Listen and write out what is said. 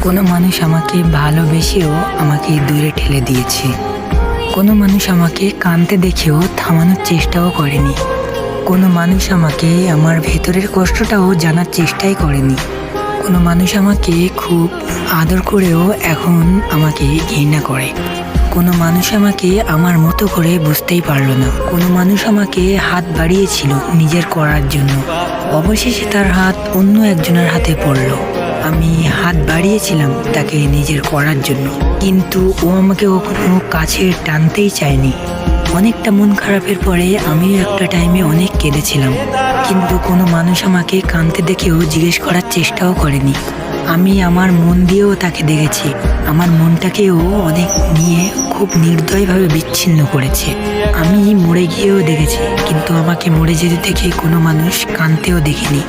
কোনো মানুষ আমাকে ভালোবেসেও আমাকে দূরে ঠেলে দিয়েছে। কোনো মানুষ আমাকে কাঁদতে দেখেও থামানোর চেষ্টাও করেনি। কোনো মানুষ আমাকে আমার ভেতরের কষ্টটাও জানার চেষ্টাই করেনি। কোনো মানুষ আমাকে খুব আদর করেও এখন আমাকে ঘৃণা করে। কোনো মানুষ আমাকে আমার মতো করে বুঝতেই পারলো না। কোনো মানুষ আমাকে হাত বাড়িয়েছিল নিজের করার জন্য, অবশেষে তার হাত অন্য একজনের হাতে পড়লো। আমি হাত বাড়িয়েছিলাম তাকে নিজের করার জন্য, কিন্তু ও আমাকে কখনো কাছে টানতেই চায়নি। অনেকটা মন খারাপের পরে আমিও একটা টাইমে অনেক কেঁদেছিলাম, কিন্তু কোনো মানুষ আমাকে কাঁদতে দেখেও জিজ্ঞেস করার চেষ্টাও করেনি। আমি আমার মন দিয়েও তাকে দেখেছি, আমার মনটাকেও অনেক নিয়ে খুব নির্দয়ভাবে বিচ্ছিন্ন করেছে। আমি মরে গিয়েও দেখেছি, কিন্তু আমাকে মরে যেতে দেখে কোনো মানুষ কাঁদতেও দেখেনি।